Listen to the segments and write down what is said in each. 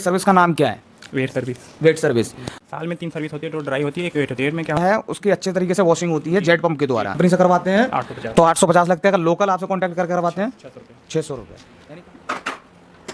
Service का नाम क्या है? Wet service. Wet service. साल में 3 सर्विस होती है, तो ड्राई होती है, एक वेट होती है। में क्या है उसकी अच्छे तरीके से वॉशिंग होती है जेट पंप के द्वारा। कंपनी से करवाते हैं 850। तो 850 लगते हैं। अगर लोकल आपसे कॉन्टैक्ट करके करवाते हैं 600 रुपये। 600 रुपये।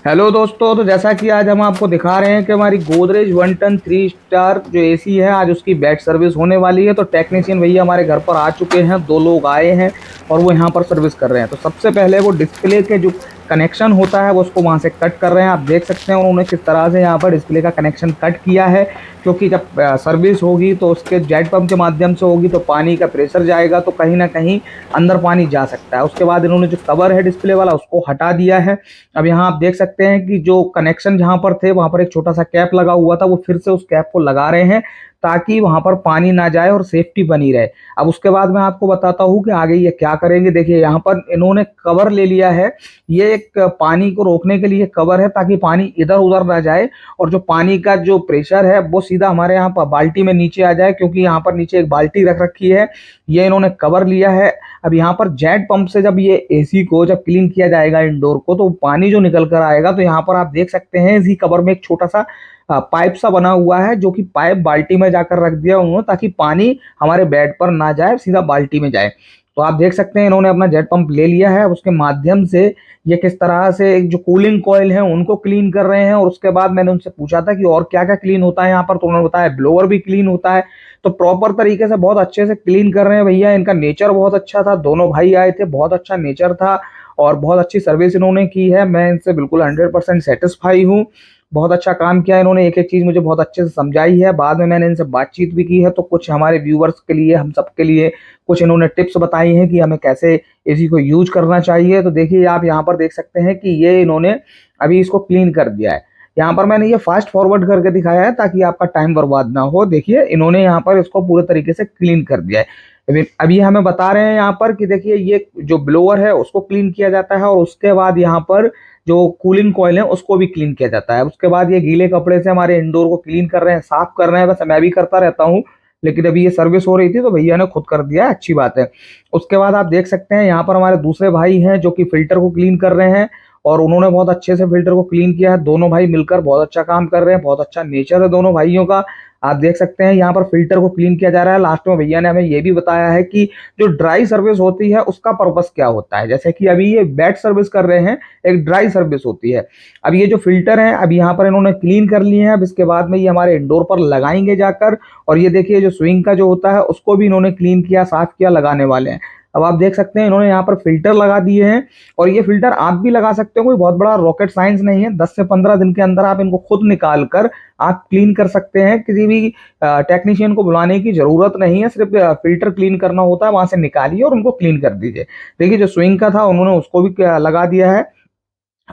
हेलो दोस्तों, तो जैसा कि आज हम आपको दिखा रहे हैं कि हमारी गोदरेज 1 टन 3 स्टार जो एसी है, आज उसकी बेड सर्विस होने वाली है। तो टेक्नीशियन भैया हमारे घर पर आ चुके हैं, 2 लोग आए हैं और वो यहाँ पर सर्विस कर रहे हैं। तो सबसे पहले वो डिस्प्ले के जो कनेक्शन होता है वो उसको वहाँ से कट कर रहे हैं। आप देख सकते हैं उन्होंने किस तरह से यहाँ पर डिस्प्ले का कनेक्शन कट किया है, क्योंकि जब सर्विस होगी तो उसके जेट पंप के माध्यम से होगी तो पानी का प्रेशर जाएगा, तो कहीं ना कहीं अंदर पानी जा सकता है। उसके बाद इन्होंने जो कवर है डिस्प्ले वाला उसको हटा दिया है। अब यहाँ आप देख सकते हैं कि जो कनेक्शन जहाँ पर थे वहाँ पर एक छोटा सा कैप लगा हुआ था, वो फिर से उस कैप को लगा रहे हैं ताकि वहां पर पानी ना जाए और सेफ्टी बनी रहे। अब उसके बाद मैं आपको बताता हूँ कि आगे ये क्या करेंगे। देखिए यहाँ पर इन्होंने कवर ले लिया है, ये एक पानी को रोकने के लिए कवर है ताकि पानी इधर उधर ना जाए और जो पानी का जो प्रेशर है वो सीधा हमारे यहाँ पर बाल्टी में नीचे आ जाए, क्योंकि यहाँ पर नीचे एक बाल्टी रख रखी है। ये इन्होंने कवर लिया है। अब यहाँ पर जेट पंप से जब ये एसी को जब क्लीन किया जाएगा इंडोर को, तो पानी जो निकल कर आएगा, तो यहाँ पर आप देख सकते हैं इसी कवर में एक छोटा सा पाइप सा बना हुआ है, जो कि पाइप बाल्टी में जाकर रख दिया उन्होंने ताकि पानी हमारे बेड पर ना जाए, सीधा बाल्टी में जाए। तो आप देख सकते हैं इन्होंने अपना जेट पंप ले लिया है। उसके माध्यम से ये किस तरह से एक जो कूलिंग कॉइल है उनको क्लीन कर रहे हैं। और उसके बाद मैंने उनसे पूछा था कि और क्या क्या क्लीन होता है यहाँ पर, तो उन्होंने बताया ब्लोअर भी क्लीन होता है। तो प्रॉपर तरीके से बहुत अच्छे से क्लीन कर रहे हैं भैया। इनका नेचर बहुत अच्छा था, दोनों भाई आए थे, बहुत अच्छा नेचर था और बहुत अच्छी सर्विस इन्होंने की है। मैं इनसे बिल्कुल 100% सेटिस्फाई हूँ। बहुत अच्छा काम किया इन्होंने, एक एक चीज़ मुझे बहुत अच्छे से समझाई है। बाद में मैंने इनसे बातचीत भी की है, तो कुछ हमारे व्यूवर्स के लिए, हम सब के लिए कुछ इन्होंने टिप्स बताई हैं कि हमें कैसे एसी को यूज करना चाहिए। तो देखिए आप यहाँ पर देख सकते हैं कि ये इन्होंने अभी इसको क्लीन कर दिया है। यहाँ पर मैंने ये फास्ट फॉरवर्ड करके दिखाया है ताकि आपका टाइम बर्बाद ना हो। देखिए इन्होंने यहाँ पर इसको पूरे तरीके से क्लीन कर दिया है। अभी हमें बता रहे हैं यहाँ पर कि देखिए ये जो ब्लोअर है उसको क्लीन किया जाता है और उसके बाद यहाँ पर जो कूलिंग कॉइल है उसको भी क्लीन किया जाता है। उसके बाद ये गीले कपड़े से हमारे इंडोर को क्लीन कर रहे हैं, साफ कर रहे हैं। वैसे मैं भी करता रहता हूँ, लेकिन अभी ये सर्विस हो रही थी तो भैया ने खुद कर दिया, अच्छी बात है। उसके बाद आप देख सकते हैं यहाँ पर हमारे दूसरे भाई हैं जो कि फिल्टर को क्लीन कर रहे हैं और उन्होंने बहुत अच्छे से फिल्टर को क्लीन किया है। दोनों भाई मिलकर बहुत अच्छा काम कर रहे हैं, बहुत अच्छा नेचर है दोनों भाइयों का। आप देख सकते हैं यहाँ पर फिल्टर को क्लीन किया जा रहा है। लास्ट में भैया ने हमें ये भी बताया है कि जो ड्राई सर्विस होती है उसका पर्पस क्या होता है। जैसे कि अभी ये वेट सर्विस कर रहे हैं, एक ड्राई सर्विस होती है। अब ये जो फिल्टर है अब यहाँ पर इन्होंने क्लीन कर लिए हैं। अब इसके बाद में ये हमारे इंडोर पर लगाएंगे जाकर। और ये देखिए जो स्विंग का जो होता है उसको भी इन्होंने क्लीन किया, साफ किया, लगाने वाले हैं। अब आप देख सकते हैं इन्होंने यहाँ पर फिल्टर लगा दिए हैं और ये फिल्टर आप भी लगा सकते हो, कोई बहुत बड़ा रॉकेट साइंस नहीं है। 10 से 15 दिन के अंदर आप इनको खुद निकाल कर आप क्लीन कर सकते हैं। किसी भी टेक्नीशियन को बुलाने की जरूरत नहीं है, सिर्फ फिल्टर क्लीन करना होता है, वहां से निकालिए और उनको क्लीन कर दीजिए। देखिए जो स्विंग का था उन्होंने उसको भी लगा दिया है।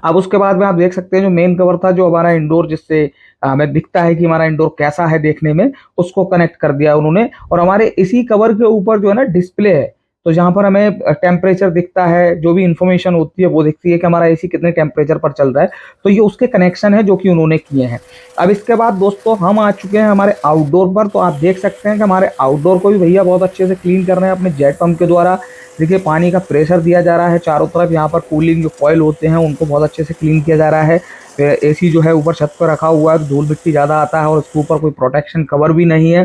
अब उसके बाद में आप देख सकते हैं जो मेन कवर था, जो हमारा इंडोर, जिससे हमें दिखता है कि हमारा इंडोर कैसा है देखने में, उसको कनेक्ट कर दिया उन्होंने। और हमारे इसी कवर के ऊपर जो है ना डिस्प्ले है, तो जहां पर हमें टेम्परेचर दिखता है, जो भी इंफॉर्मेशन होती है वो दिखती है कि हमारा एसी कितने टेम्परेचर पर चल रहा है। तो ये उसके कनेक्शन है जो कि उन्होंने किए हैं। अब इसके बाद दोस्तों हम आ चुके हैं हमारे आउटडोर पर। तो आप देख सकते हैं कि हमारे आउटडोर को भी भैया बहुत अच्छे से क्लीन कर रहे हैं अपने जेट पंप के द्वारा। देखिए पानी का प्रेशर दिया जा रहा है चारों तरफ। यहाँ पर कूलिंग जो कॉइल होते हैं उनको बहुत अच्छे से क्लीन किया जा रहा है। एसी जो है ऊपर छत पर रखा हुआ है, धूल मिट्टी ज़्यादा आता है और उसके ऊपर कोई प्रोटेक्शन कवर भी नहीं है।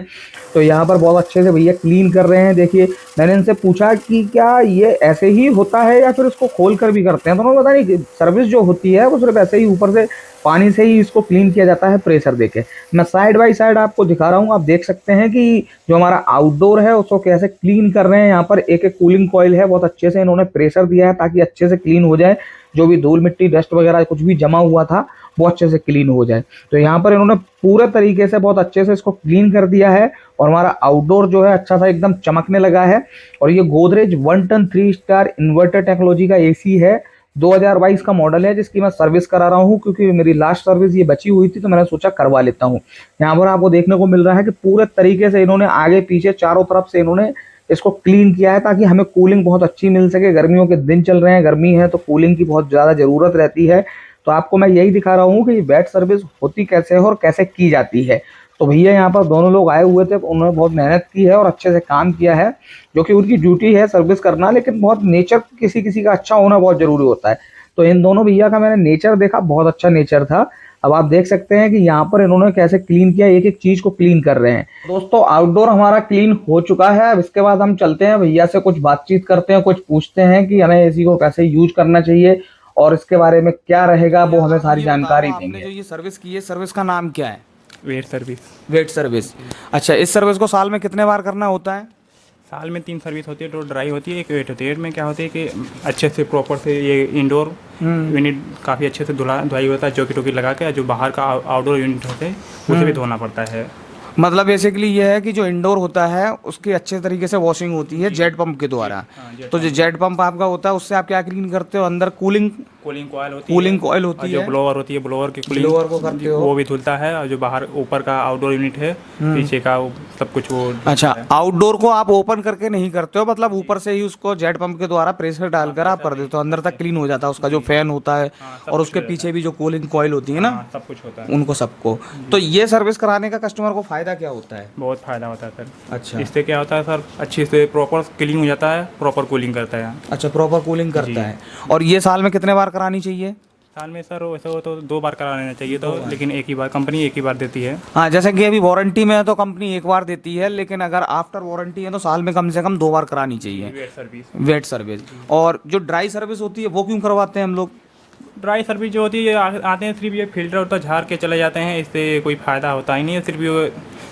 तो यहाँ पर बहुत अच्छे से भैया क्लीन कर रहे हैं। देखिए मैंने इनसे पूछा कि क्या ये ऐसे ही होता है या फिर इसको खोल कर भी करते हैं, तो उन्होंने बताया नहीं, सर्विस जो होती है वो सिर्फ ऐसे ही ऊपर से पानी से ही इसको क्लीन किया जाता है प्रेशर देके। मैं साइड बाय साइड आपको दिखा रहा हूँ। आप देख सकते हैं कि जो हमारा आउटडोर है उसको कैसे क्लीन कर रहे हैं। यहाँ पर एक एक कूलिंग कॉइल है, बहुत अच्छे से इन्होंने प्रेशर दिया है ताकि अच्छे से क्लीन हो जाए। जो भी धूल मिट्टी डस्ट वगैरह कुछ भी जमा हुआ था वो अच्छे से क्लीन हो जाए। तो यहाँ पर इन्होंने पूरे तरीके से बहुत अच्छे से इसको क्लीन कर दिया है और हमारा आउटडोर जो है अच्छा सा एकदम चमकने लगा है। और ये Godrej 1 ton 3 star inverter technology का एसी है, 2022 का मॉडल है, जिसकी मैं सर्विस करा रहा हूँ क्योंकि मेरी लास्ट सर्विस ये बची हुई थी, तो मैंने सोचा करवा लेता हूँ। यहाँ पर आपको देखने को मिल रहा है कि पूरे तरीके से इन्होंने आगे पीछे चारों तरफ से इन्होंने इसको क्लीन किया है ताकि हमें कूलिंग बहुत अच्छी मिल सके। गर्मियों के दिन चल रहे हैं, गर्मी है तो कूलिंग की बहुत ज़्यादा ज़रूरत रहती है। तो आपको मैं यही दिखा रहा हूँ कि बेड सर्विस होती कैसे है और कैसे की जाती है। तो भैया यहाँ पर दोनों लोग आए हुए थे, उन्होंने बहुत मेहनत की है और अच्छे से काम किया है, जो कि उनकी ड्यूटी है सर्विस करना। लेकिन बहुत नेचर किसी किसी का अच्छा होना बहुत ज़रूरी होता है। तो इन दोनों भैया का मैंने नेचर देखा, बहुत अच्छा नेचर था। अब आप देख सकते हैं कि यहाँ पर इन्होंने कैसे क्लीन किया, एक एक चीज को क्लीन कर रहे हैं। दोस्तों आउटडोर हमारा क्लीन हो चुका है। अब इसके बाद हम चलते हैं भैया से कुछ बातचीत करते हैं, कुछ पूछते हैं कि हमें एसी को कैसे यूज करना चाहिए और इसके बारे में क्या रहेगा, वो हमें सारी जानकारी देंगे। जो ये सर्विस की है, सर्विस का नाम क्या है? Wet service. Wet service. अच्छा, इस सर्विस को साल में कितने बार करना होता है? साल में 3 सर्विस होती है, तो ड्राई होती है, एक वेट होती है। वेट में क्या होती है कि अच्छे से प्रॉपर से ये इंडोर यूनिट काफ़ी अच्छे से धुलाई होता है, चौकी टोकी लगा के। जो बाहर का आउटडोर यूनिट होते हैं उसे भी धोना पड़ता है। मतलब बेसिकली ये है कि जो इंडोर होता है उसकी अच्छे तरीके से वॉशिंग होती है जेट पंप के द्वारा। तो जो जेट पंप आपका होता है उससे आप क्या क्लीन करते हो? अंदर कूलिंग कॉइल होती है, जो जो ब्लोअर होती है, ब्लोअर की कूलिंग ब्लोअर को करते हो, वो भी धुलता है। और जो बाहर ऊपर का आउटडोर यूनिट है, पीछे का वो सब कुछ वो। अच्छा, आउटडोर को आप ओपन करके नहीं करते हो, मतलब ऊपर से ही उसको जेट पंप के द्वारा प्रेशर डालकर आप कर देते हो, अंदर तक क्लीन हो जाता है उसका जो फैन होता है और उसके पीछे भी जो कूलिंग कॉइल होती है ना, सब कुछ होता है उनको सबको। तो ये सर्विस कराने का कस्टमर को फायदा क्या होता है? बहुत फ़ायदा होता है सर। अच्छा, इससे क्या होता है सर, अच्छे से प्रॉपर क्लीनिंग हो जाता है, प्रॉपर कूलिंग करता है। अच्छा, प्रॉपर कूलिंग करता है। और ये साल में कितने बार करानी चाहिए? साल में सर वैसे हो तो 2 बार करा लेना चाहिए, तो लेकिन एक ही बार, कंपनी एक ही बार देती है। हाँ, जैसे कि अभी वारंटी में है तो कंपनी एक बार देती है, लेकिन अगर आफ्टर वारंटी है तो साल में कम से कम 2 बार करानी चाहिए वेट सर्विस। Wet service. और जो ड्राई सर्विस होती है वो क्यों करवाते हैं हम लोग? ड्राई सर्विस जो होती है, आते हैं सिर्फ ये फिल्टर होता है, झाड़ के चले जाते हैं, इससे कोई फ़ायदा होता ही नहीं है। सिर्फ ये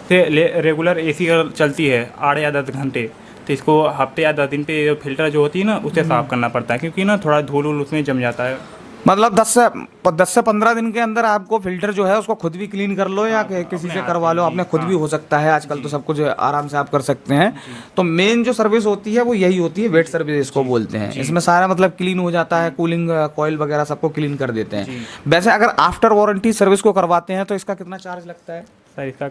से रेगुलर एसी चलती है 8 या 10 घंटे, तो इसको हफ्ते या 10 दिन पे फिल्टर जो होती है ना उसे साफ़ करना पड़ता है, क्योंकि ना थोड़ा धूल वूल उसमें जम जाता है। मतलब 10 से 15 दिन के अंदर आपको फिल्टर जो है उसको खुद भी क्लीन कर लो या किसी से करवा लो, आपने खुद भी हो सकता है, आजकल तो सब कुछ आराम से आप कर सकते हैं। तो मेन जो सर्विस होती है वो यही होती है, वेट सर्विस इसको बोलते हैं। इसमें सारा मतलब क्लीन हो जाता है, कूलिंग कॉइल वगैरह सबको क्लीन कर देते हैं। वैसे अगर आफ्टर वारंटी सर्विस को करवाते हैं तो इसका कितना चार्ज लगता है? सर इसका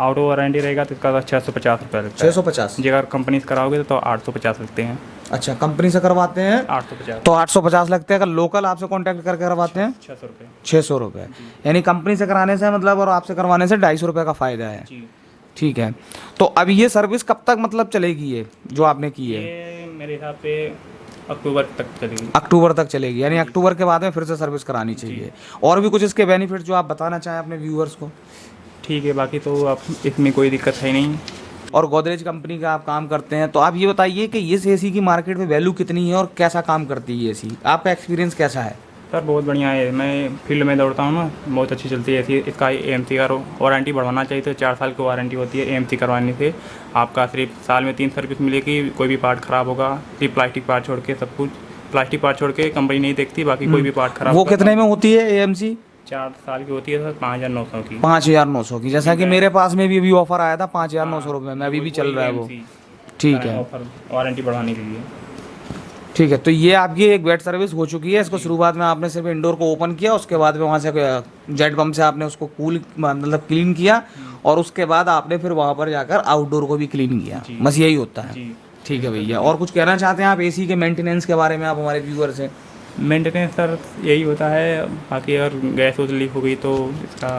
आउट ओवर वारंटी रहेगा तो इसका 650 रुपये लगता है। 650? जी, अगर कंपनी से कराओगे तो 850 लगते हैं। अच्छा, कंपनी से करवाते हैं 850, तो 850 लगते हैं। अगर लोकल आपसे कांटेक्ट करके करवाते हैं 600 रुपये। 600 रुपये। यानी कंपनी से कराने से मतलब और आपसे करवाने से 250 रुपये का फ़ायदा है। जी, ठीक है। तो अब ये सर्विस कब तक मतलब चलेगी, ये जो आपने की है? ये मेरे हिसाब से अक्टूबर तक चलेगी। अक्टूबर तक चलेगी, यानी अक्टूबर के बाद में फिर से सर्विस करानी चाहिए। और भी कुछ इसके बेनिफिट जो आप बताना चाहें अपने व्यूअर्स को? ठीक है, बाकी तो अब इसमें कोई दिक्कत है नहीं। और गोदरेज कंपनी का आप काम करते हैं, तो आप ये बताइए कि इस एसी की मार्केट में वैल्यू कितनी है और कैसा काम करती है एसी? आपका एक्सपीरियंस कैसा है? सर बहुत बढ़िया है, मैं फील्ड में दौड़ता हूँ ना, बहुत अच्छी चलती है ऐसी। इसका AMC का वारंटी बढ़वाना चाहिए, तो 4 साल की वारंटी होती है। AMC करवाने से आपका सिर्फ साल में 3 सर्विस मिलेगी। कोई भी पार्ट ख़राब होगा, सिर्फ प्लास्टिक पार्ट छोड़ के, सब कुछ प्लास्टिक पार्ट छोड़ के कंपनी नहीं देखती, बाकी कोई भी पार्ट खराब वो कितने में होती है AMC? 4 साल की होती है सर, 5900 की। 5900 की। जैसा कि मेरे पास में भी अभी ऑफर आया था 5900 रुपये में, अभी भी चल रहा है वो। ठीक है, ऑफर वारंटी बढ़वाने के लिए। ठीक है। तो ये आपकी एक वेट सर्विस हो चुकी है। इसको शुरुआत में आपने सिर्फ इंडोर को ओपन किया, उसके बाद में वहाँ से जेट पंप से आपने उसको कूल मतलब क्लीन किया, और उसके बाद आपने फिर वहाँ पर जाकर आउटडोर को भी क्लीन किया। बस यही होता है। जी, ठीक है भैया। और कुछ कहना चाहते हैं आप एसी के मेंटेनेंस के बारे में, आप हमारे व्यूअर से? मेंटेनेंस सर यही होता है, बाकी अगर गैस वूस लीक हो गई तो इसका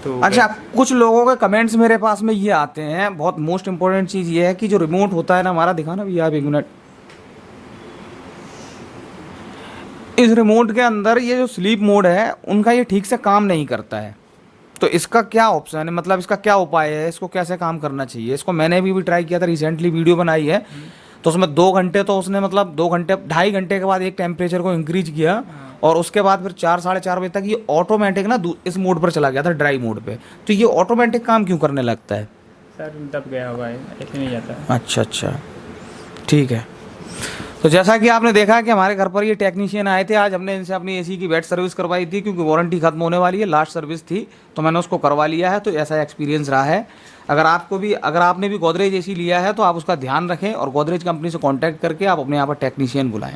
तो। अच्छा, कुछ लोगों के कमेंट्स मेरे पास में ये आते हैं, बहुत मोस्ट इंपॉर्टेंट चीज़ ये है कि जो रिमोट होता है ना हमारा, दिखाना भैया आप 1 मिनट। इस रिमोट के अंदर ये जो स्लीप मोड है उनका ये ठीक से काम नहीं करता है। तो इसका क्या ऑप्शन है, मतलब इसका क्या उपाय है, इसको कैसे काम करना चाहिए? इसको मैंने भी ट्राई किया था, रिसेंटली वीडियो बनाई है, तो उसमें 2 घंटे तो उसने मतलब 2 घंटे 2.5 घंटे के बाद एक टेम्परेचर को इंक्रीज किया, और उसके बाद फिर 4 साढ़े 4 बजे तक ये ऑटोमेटिक ना इस मोड पर चला गया था, ड्राई मोड पे। तो ये ऑटोमेटिक काम क्यों करने लगता है? सर दब गया होगा, ऐसे नहीं जाता है। अच्छा अच्छा, ठीक है। तो जैसा कि आपने देखा कि हमारे घर पर ये टेक्नीशियन आए थे, आज हमने इनसे अपनी एसी की वेट सर्विस करवाई थी, क्योंकि वारंटी खत्म होने वाली है, लास्ट सर्विस थी, तो मैंने उसको करवा लिया है। तो ऐसा एक्सपीरियंस रहा है। अगर आपने भी गोदरेज एसी लिया है तो आप उसका ध्यान रखें और गोदरेज कंपनी से कांटेक्ट करके आप अपने यहाँ पर टेक्नीशियन बुलाएं।